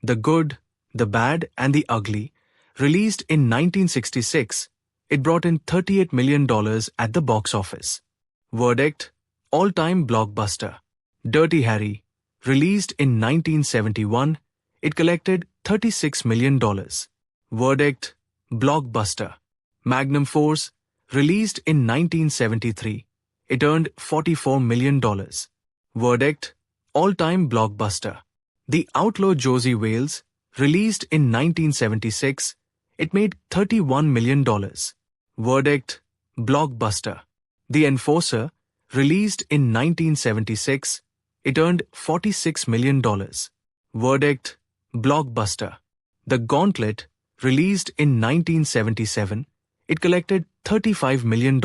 The Good, the Bad and the Ugly, released in 1966, it brought in $38 million at the box office. Verdict, all-time blockbuster. Dirty Harry, released in 1971, it collected $36 million. Verdict, blockbuster. Magnum Force, released in 1973, it earned $44 million. Verdict, all-time blockbuster. The Outlaw Josie Wales, released in 1976, it made $31 million. Verdict, blockbuster. The Enforcer, released in 1976, it earned $46 million. Verdict, blockbuster. The Gauntlet, released in 1977, it collected $35 million.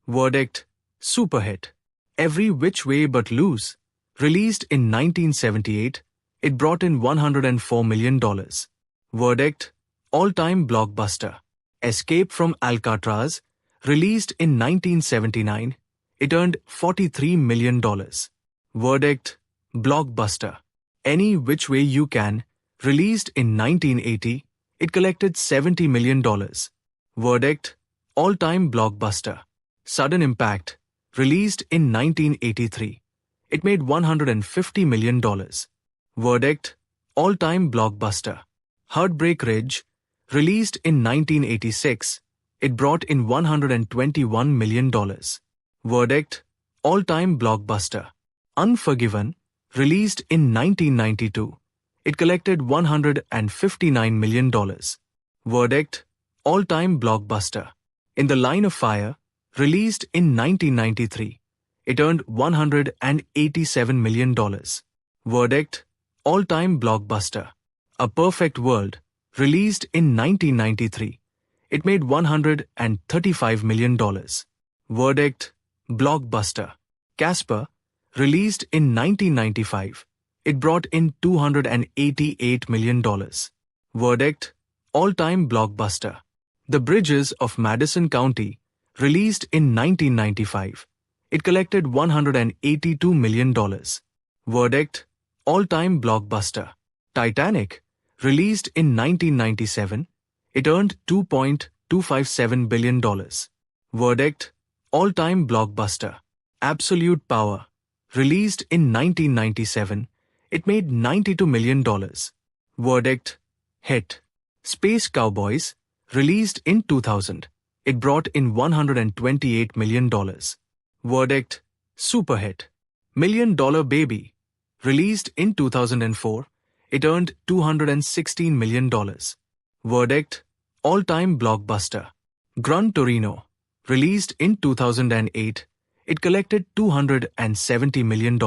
Verdict, superhit. Every Which Way But Loose, released in 1978, it brought in $104 million. Verdict, all-time blockbuster. Escape from Alcatraz, released in 1979, it earned $43 million. Verdict, blockbuster. Any Which Way You Can, released in 1980, it collected $70 million. Verdict, all-time blockbuster. Sudden Impact, released in 1983, it made $150 million. Verdict, all-time blockbuster. Heartbreak Ridge, released in 1986, it brought in $121 million. Verdict, all-time blockbuster. Unforgiven, released in 1992, it collected $159 million. Verdict, all-time blockbuster. In the Line of Fire, released in 1993, it earned $187 million. Verdict, all-time blockbuster. A Perfect World, released in 1993, it made $135 million. Verdict, blockbuster. Casper, released in 1995, it brought in $288 million. Verdict, all-time blockbuster. The Bridges of Madison County, released in 1995, it collected $182 million. Verdict, all-time blockbuster. Titanic, released in 1997, it earned $2.257 billion. Verdict, all-time blockbuster. Absolute Power, released in 1997, it made $92 million. Verdict, hit. Space Cowboys, released in 2000, it brought in $128 million. Verdict, superhit. $1 Million Baby, released in 2004, it earned $216 million. Verdict, all-time blockbuster. Gran Torino, released in 2008, it collected $270 million.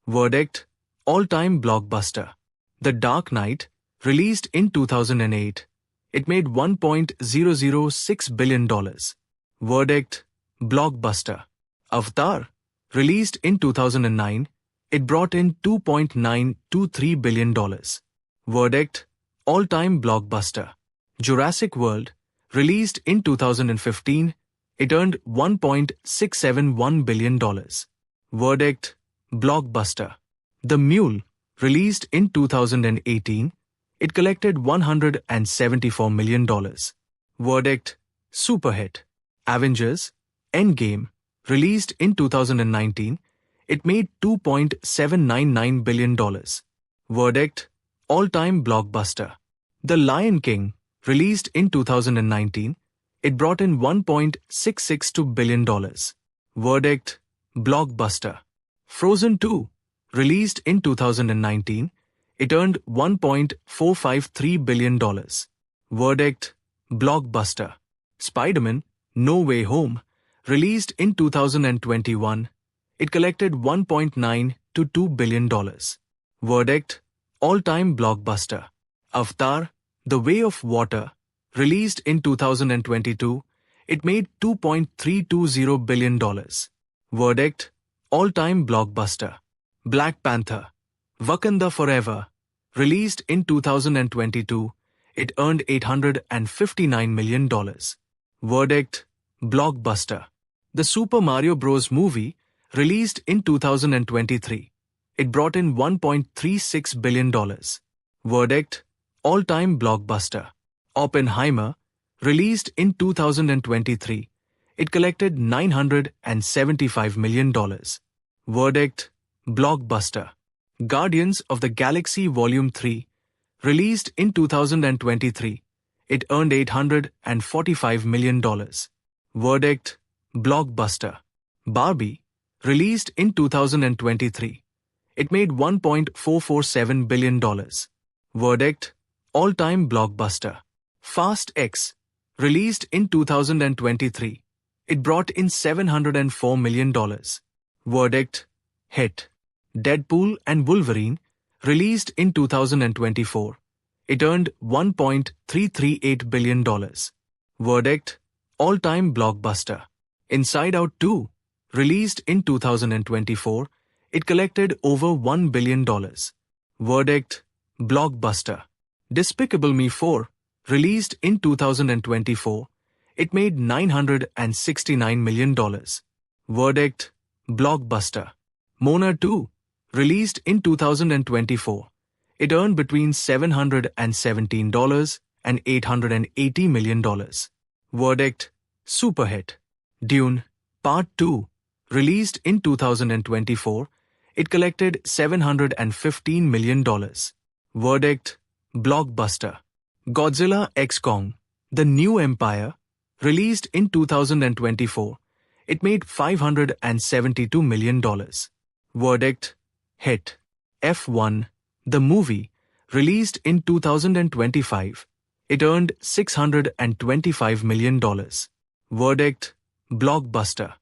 Verdict, all-time blockbuster. The Dark Knight, released in 2008, it made $1.006 billion. Verdict, blockbuster. Avatar, released in 2009, it brought in $2.923 billion. Verdict, all-time blockbuster. Jurassic World, released in 2015, it earned $1.671 billion. Verdict, blockbuster. The Mule, released in 2018, it collected $174 million. Verdict, superhit. Avengers, Endgame, released in 2019, it made $2.799 billion. Verdict, all-time blockbuster. The Lion King, released in 2019, it brought in $1.662 billion. Verdict, blockbuster. Frozen 2, released in 2019, it earned $1.453 billion. Verdict, blockbuster. Spider-Man, No Way Home, released in 2021, it collected $1.922 billion. Verdict, all-time blockbuster. Avatar, The Way of Water, released in 2022, it made $2.320 billion. Verdict, all-time blockbuster. Black Panther, Wakanda Forever, released in 2022, it earned $859 million. Verdict, blockbuster. The Super Mario Bros. Movie, released in 2023, it brought in $1.36 billion. Verdict, all-time blockbuster. Oppenheimer, released in 2023. It collected $975 million. Verdict, blockbuster. Guardians of the Galaxy Volume 3, released in 2023. It earned $845 million. Verdict, blockbuster. Barbie, released in 2023. It made $1.447 billion. Verdict, all-time blockbuster. Fast X, released in 2023. It brought in $704 million. Verdict, hit. Deadpool and Wolverine, released in 2024. It earned $1.338 billion. Verdict, all-time blockbuster. Inside Out 2, released in 2024. It collected over $1 billion. Verdict, blockbuster. Despicable Me 4, released in 2024. It made $969 million. Verdict, blockbuster. Mona 2, released in 2024. It earned between $717 and $880 million. Verdict, superhit. Dune, Part 2, released in 2024. It collected $715 million. Verdict, blockbuster. Godzilla x Kong, The New Empire, released in 2024. It made $572 million. Verdict, hit. F1, the movie, released in 2025. It earned $625 million. Verdict, blockbuster.